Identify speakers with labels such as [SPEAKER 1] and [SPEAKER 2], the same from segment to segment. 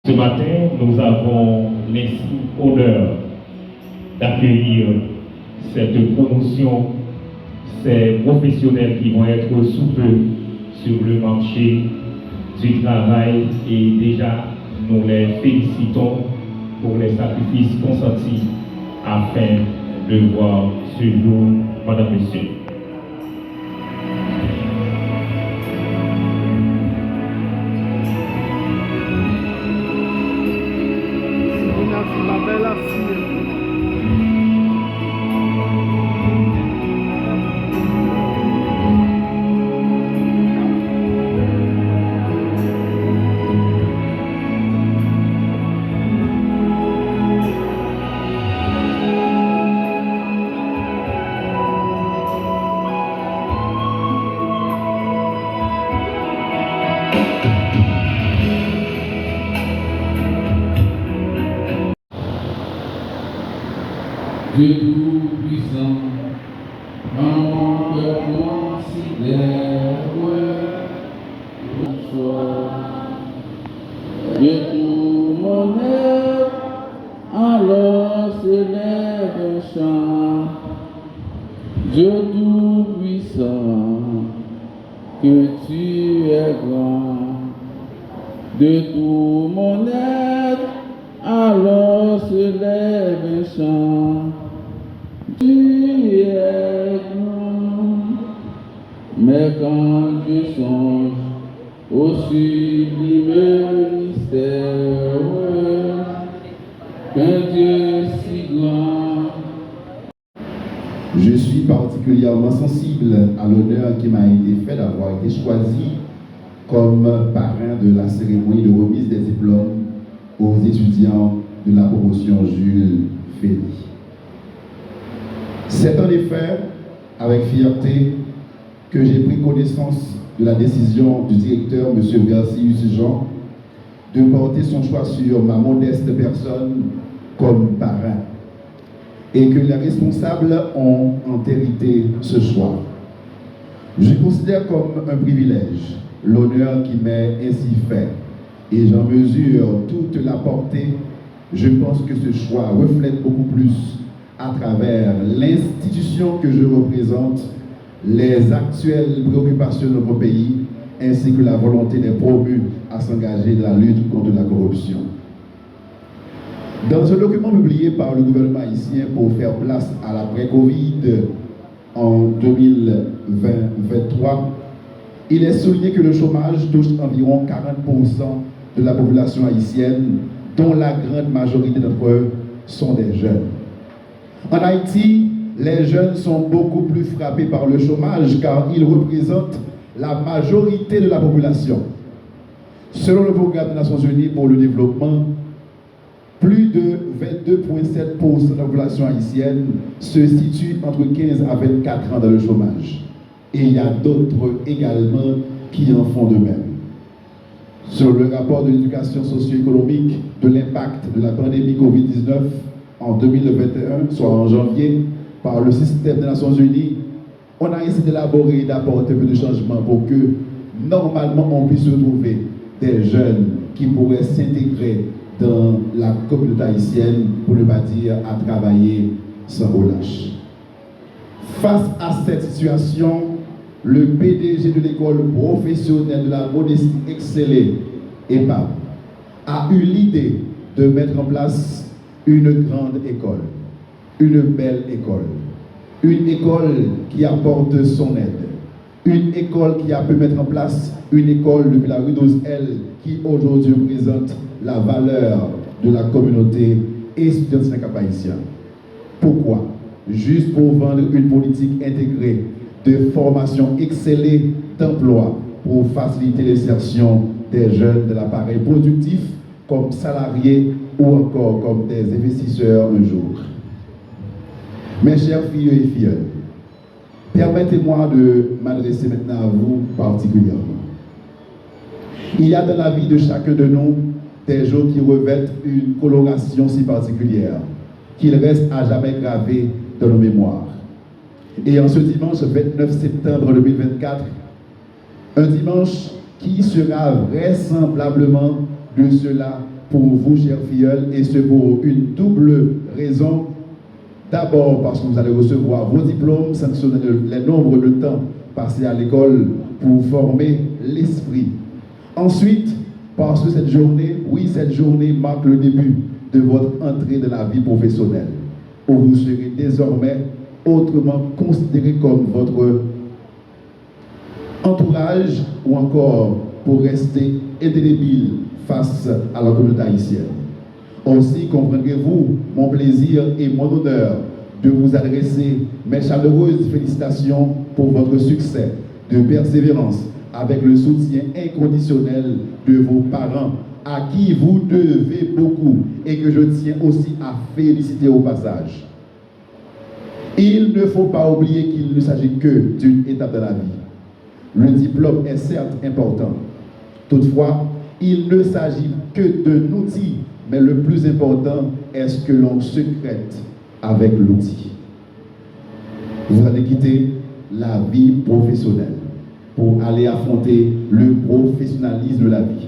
[SPEAKER 1] Ce matin, nous avons l'insigne honneur d'accueillir cette promotion, ces professionnels qui vont être sous peu sur le marché du travail et déjà nous les félicitons pour les sacrifices consentis afin de voir ce jour, Madame, Monsieur.
[SPEAKER 2] Dieu tout-puissant, quand mon cœur considère le choix, Dieu tout mon être, alors s'élève un chant. Dieu tout-puissant, que tu es grand, de tout mon être, alors s'élève un chant. Tu es grand, mais quand je songe au sublime mystère, qu'un Dieu si grand.
[SPEAKER 3] Je suis particulièrement sensible à l'honneur qui m'a été fait d'avoir été choisi comme parrain de la cérémonie de remise des diplômes aux étudiants de la promotion Jules Ferry. C'est en effet avec fierté que j'ai pris connaissance de la décision du directeur, M. Garcius Jean, de porter son choix sur ma modeste personne comme parrain, et que les responsables ont entérité ce choix. Je considère comme un privilège l'honneur qui m'est ainsi fait, et j'en mesure toute la portée. Je pense que ce choix reflète beaucoup plus à travers l'institution que je représente, les actuelles préoccupations de notre pays, ainsi que la volonté des promus à s'engager dans la lutte contre la corruption. Dans un document publié par le gouvernement haïtien pour faire place à l'après-Covid en 2023, il est souligné que le chômage touche environ 40% de la population haïtienne, dont la grande majorité d'entre eux sont des jeunes. En Haïti, les jeunes sont beaucoup plus frappés par le chômage car ils représentent la majorité de la population. Selon le programme des Nations Unies pour le développement, plus de 22,7% de la population haïtienne se situe entre 15 à 24 ans dans le chômage. Et il y a d'autres également qui en font de même. Sur le rapport de l'éducation socio-économique de l'impact de la pandémie Covid-19 en 2021, soit en janvier, par le système des Nations Unies, on a essayé d'élaborer et d'apporter un peu de changement pour que, normalement, on puisse retrouver des jeunes qui pourraient s'intégrer dans la communauté haïtienne, pour ne pas dire à travailler sans relâche. Face à cette situation, le PDG de l'école professionnelle de la modestie excellée, EPAP, a eu l'idée de mettre en place une grande école, une belle école, une école qui apporte son aide, une école qui a pu mettre en place une école depuis la rue 12L qui aujourd'hui représente la valeur de la communauté étudiantine cap-haïtienne. Pourquoi? Juste pour vendre une politique intégrée de formation excellée d'emploi pour faciliter l'insertion des jeunes de l'appareil productif comme salariés ou encore comme des investisseurs un jour. Mes chers filles et filles, permettez-moi de m'adresser maintenant à vous particulièrement. Il y a dans la vie de chacun de nous des jours qui revêtent une coloration si particulière, qu'ils restent à jamais gravés dans nos mémoires. Et en ce dimanche 29 septembre 2024, un dimanche qui sera vraisemblablement de ceux-là pour vous, chers filleuls, et ce pour une double raison. D'abord, parce que vous allez recevoir vos diplômes, sanctionner les nombres de temps passés à l'école pour former l'esprit. Ensuite, parce que cette journée, oui, cette journée marque le début de votre entrée dans la vie professionnelle, où vous serez désormais autrement considéré comme votre entourage ou encore pour rester indélébile face à la communauté haïtienne. Aussi comprendrez-vous mon plaisir et mon honneur de vous adresser mes chaleureuses félicitations pour votre succès de persévérance avec le soutien inconditionnel de vos parents à qui vous devez beaucoup et que je tiens aussi à féliciter au passage. Il ne faut pas oublier qu'il ne s'agit que d'une étape de la vie. Le diplôme est certes important. Toutefois, il ne s'agit que d'un outil, mais le plus important est ce que l'on secrète avec l'outil. Vous allez quitter la vie professionnelle pour aller affronter le professionnalisme de la vie.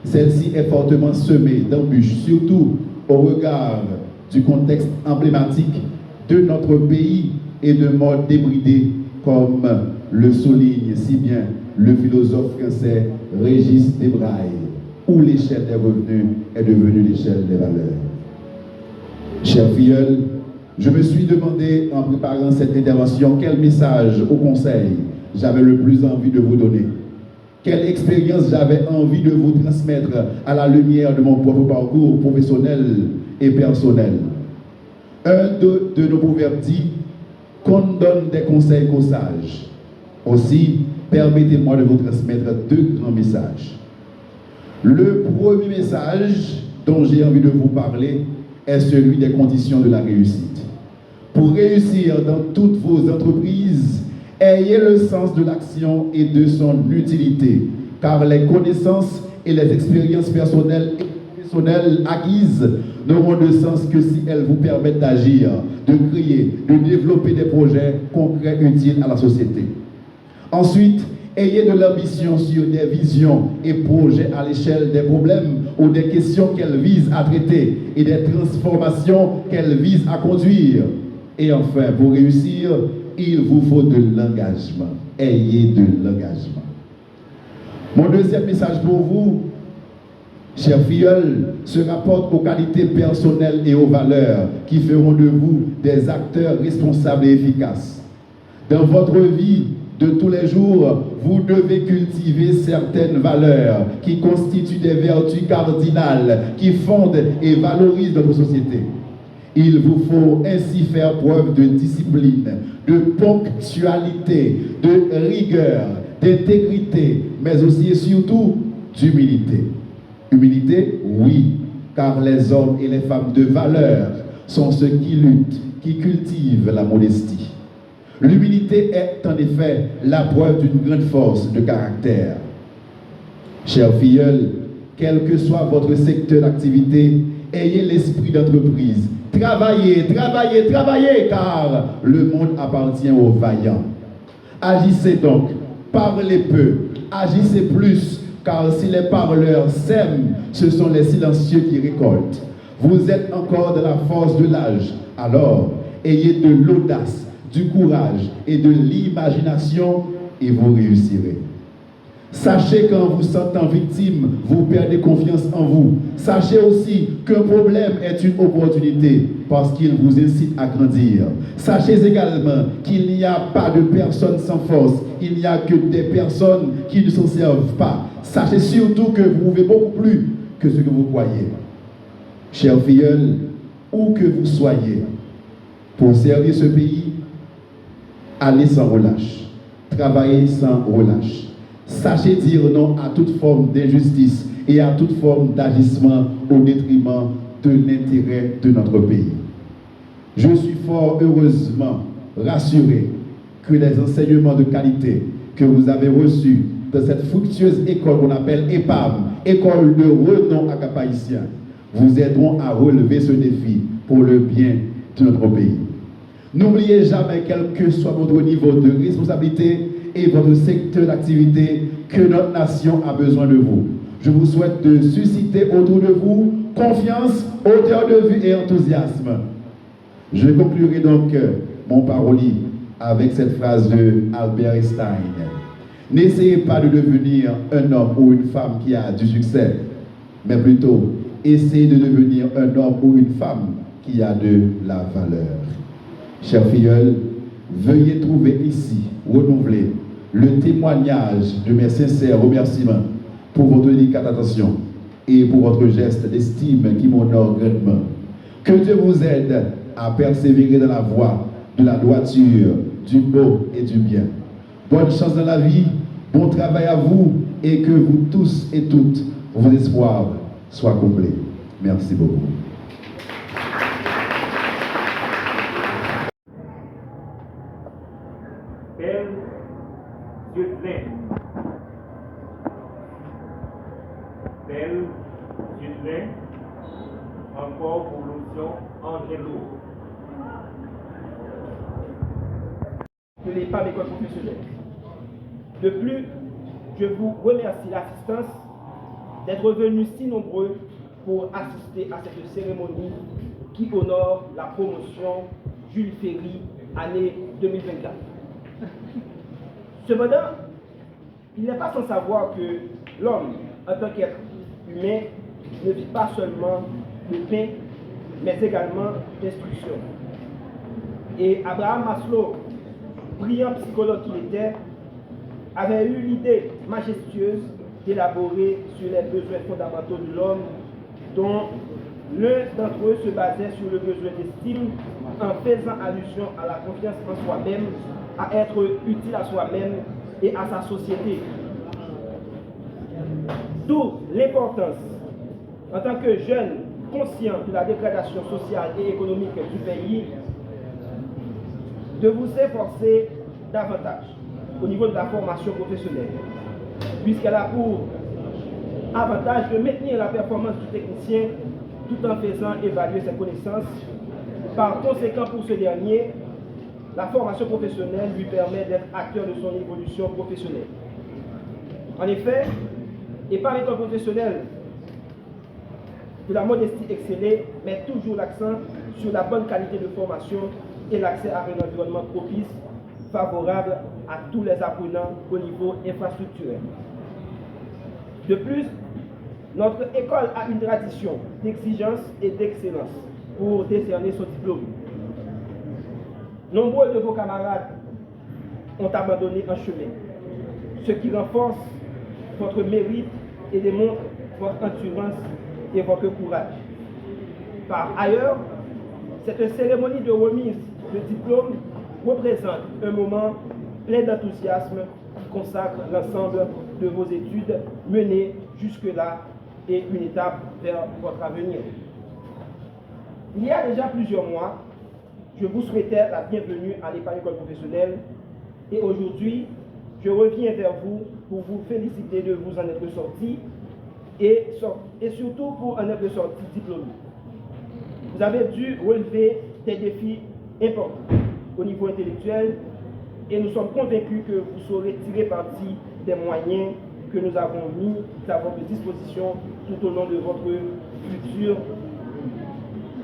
[SPEAKER 3] Celle-ci est fortement semée d'embûches, surtout au regard du contexte emblématique de notre pays et de modes débridés, comme le souligne si bien le philosophe français Régis Desbrailles, où l'échelle des revenus est devenue l'échelle des valeurs. Chers filleuls, je me suis demandé en préparant cette intervention quel message au conseil j'avais le plus envie de vous donner. Quelle expérience j'avais envie de vous transmettre à la lumière de mon propre parcours professionnel et personnel. Un de nos proverbes dit qu'on donne des conseils qu'aux sages. Aussi, permettez-moi de vous transmettre deux grands messages. Le premier message dont j'ai envie de vous parler est celui des conditions de la réussite. Pour réussir dans toutes vos entreprises, ayez le sens de l'action et de son utilité, car les connaissances et les expériences personnelles et professionnelles acquises n'auront de sens que si elles vous permettent d'agir, de créer, de développer des projets concrets utiles à la société. Ensuite, ayez de l'ambition sur des visions et projets à l'échelle des problèmes ou des questions qu'elles visent à traiter et des transformations qu'elles visent à conduire. Et enfin, pour réussir, il vous faut de l'engagement. Ayez de l'engagement. Mon deuxième message pour vous, chers filleuls, se rapporte aux qualités personnelles et aux valeurs qui feront de vous des acteurs responsables et efficaces. Dans votre vie de tous les jours, vous devez cultiver certaines valeurs qui constituent des vertus cardinales qui fondent et valorisent notre société. Il vous faut ainsi faire preuve de discipline, de ponctualité, de rigueur, d'intégrité, mais aussi et surtout d'humilité. Humilité, oui, car les hommes et les femmes de valeur sont ceux qui luttent, qui cultivent la modestie. L'humilité est en effet la preuve d'une grande force de caractère. Chers filleuls, quel que soit votre secteur d'activité, ayez l'esprit d'entreprise. Travaillez, travaillez, travaillez, car le monde appartient aux vaillants. Agissez donc, parlez peu, agissez plus, car si les parleurs sèment, ce sont les silencieux qui récoltent. Vous êtes encore dans la force de l'âge, alors ayez de l'audace, du courage et de l'imagination et vous réussirez. Sachez qu'en vous sentant victime, vous perdez confiance en vous. Sachez aussi qu'un problème est une opportunité parce qu'il vous incite à grandir. Sachez également qu'il n'y a pas de personnes sans force. Il n'y a que des personnes qui ne s'en servent pas. Sachez surtout que vous pouvez beaucoup plus que ce que vous croyez. Chers filleuls, où que vous soyez, pour servir ce pays, allez sans relâche. Travaillez sans relâche. Sachez dire non à toute forme d'injustice et à toute forme d'agissement au détriment de l'intérêt de notre pays. Je suis fort heureusement rassuré que les enseignements de qualité que vous avez reçus dans cette fructueuse école qu'on appelle EPAM, école de renom acap-haïtien, vous aideront à relever ce défi pour le bien de notre pays. N'oubliez jamais, quel que soit votre niveau de responsabilité et votre secteur d'activité, que notre nation a besoin de vous. Je vous souhaite de susciter autour de vous confiance, hauteur de vue et enthousiasme. Je conclurai donc mon paroli avec cette phrase de Albert Einstein. N'essayez pas de devenir un homme ou une femme qui a du succès, mais plutôt essayez de devenir un homme ou une femme qui a de la valeur. Chers filleuls, veuillez trouver ici, renouveler le témoignage de mes sincères remerciements pour votre délicate attention et pour votre geste d'estime qui m'honore grandement. Que Dieu vous aide à persévérer dans la voie de la droiture, du beau et du bien. Bonne chance dans la vie, bon travail à vous et que vous tous et toutes, vos espoirs soient complets. Merci beaucoup.
[SPEAKER 1] Belle Dudelin. Belle Dudelin. Encore pour l'option Angelo.
[SPEAKER 4] De l'EPA d'école professionnelle. De plus, je vous remercie l'assistance d'être venus si nombreux pour assister à cette cérémonie qui honore la promotion Jules Ferry année 2024. Cependant, il n'est pas sans savoir que l'homme, en tant qu'être humain, ne vit pas seulement de pain, mais également d'instruction. Et Abraham Maslow, brillant psychologue qu'il était, avait eu l'idée majestueuse d'élaborer sur les besoins fondamentaux de l'homme, dont l'un d'entre eux se basait sur le besoin d'estime en faisant allusion à la confiance en soi-même, à être utile à soi-même et à sa société. D'où l'importance, en tant que jeune conscient de la dégradation sociale et économique du pays, de vous efforcer davantage au niveau de la formation professionnelle, puisqu'elle a pour avantage de maintenir la performance du technicien tout en faisant évaluer ses connaissances. Par conséquent, pour ce dernier, la formation professionnelle lui permet d'être acteur de son évolution professionnelle. En effet, et par l'école professionnelle de la modestie excellée, met toujours l'accent sur la bonne qualité de formation et l'accès à un environnement propice, favorable à tous les apprenants au niveau infrastructurel. De plus, notre école a une tradition d'exigence et d'excellence pour décerner son diplôme. Nombreux de vos camarades ont abandonné un chemin, ce qui renforce votre mérite et démontre votre endurance et votre courage. Par ailleurs, cette cérémonie de remise de diplôme représente un moment plein d'enthousiasme qui consacre l'ensemble de vos études menées jusque-là et une étape vers votre avenir. Il y a déjà plusieurs mois, je vous souhaitais la bienvenue à l'école professionnelle et aujourd'hui, je reviens vers vous pour vous féliciter de vous en être sorti et surtout pour en être sorti diplômé. Vous avez dû relever des défis importants au niveau intellectuel et nous sommes convaincus que vous saurez tirer parti des moyens que nous avons mis à votre disposition tout au long de votre future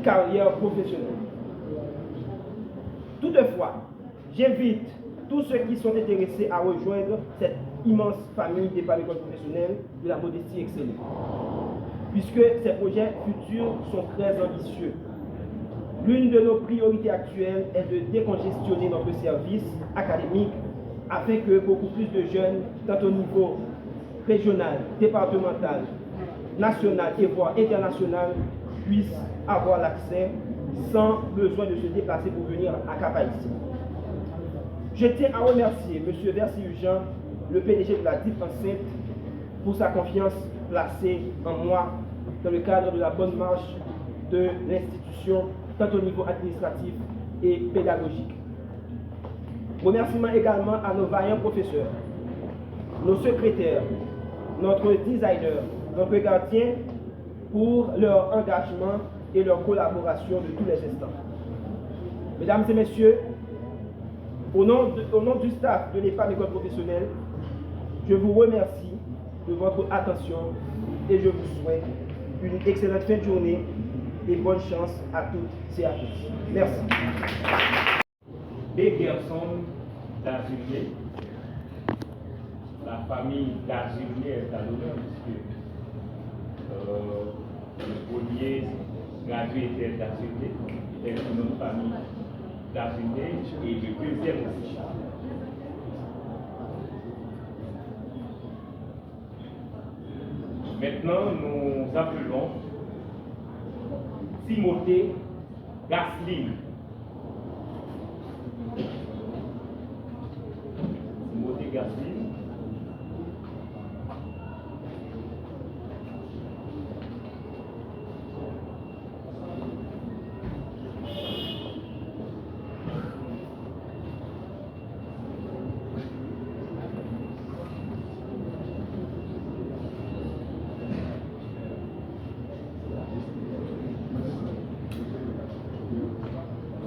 [SPEAKER 4] carrière professionnelle. Toutefois, j'invite tous ceux qui sont intéressés à rejoindre cette immense famille des écoles professionnelles de la modestie excellente, puisque ces projets futurs sont très ambitieux. L'une de nos priorités actuelles est de décongestionner notre service académique afin que beaucoup plus de jeunes, tant au niveau régional, départemental, national et voire international, puissent avoir l'accès sans besoin de se déplacer pour venir à Cap-Haïtien. Je tiens à remercier M. Versius-Jean, le PDG de la DIP enceinte, pour sa confiance placée en moi dans le cadre de la bonne marche de l'institution, tant au niveau administratif et pédagogique. Remerciements également à nos vaillants professeurs, nos secrétaires, notre designer, notre gardien pour leur engagement et leur collaboration de tous les instants. Mesdames et messieurs, au nom du staff de l'EPA d'école professionnelle, je vous remercie de votre attention et je vous souhaite une excellente fin de journée et bonne chance à toutes et à tous. Merci.
[SPEAKER 1] Des garçons d'Azurier, la famille d'Azurier est à l'honneur puisque le premier gradué était d'Azurier, est une autre famille d'Azurier et le deuxième aussi. Maintenant, nous appelons Timothée Gasseline. Timothée Gasseline.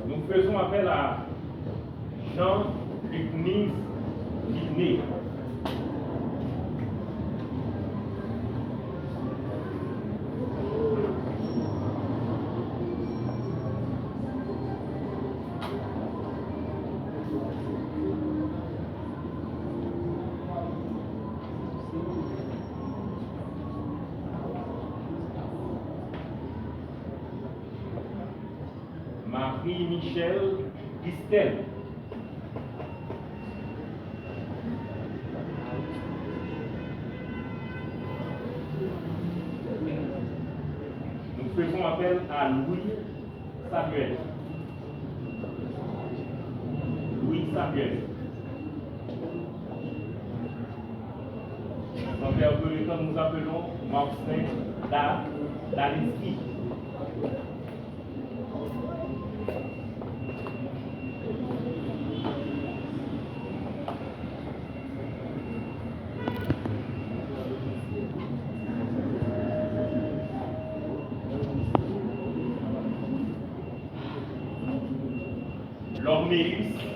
[SPEAKER 1] Nous faisons appel à Jean-Luc Guiné. Marie-Michel Distel. Nous faisons appel à Louis Samuel. Louis Samuel. En père de l'État, nous appelons Marcin Dalinski. Lorméus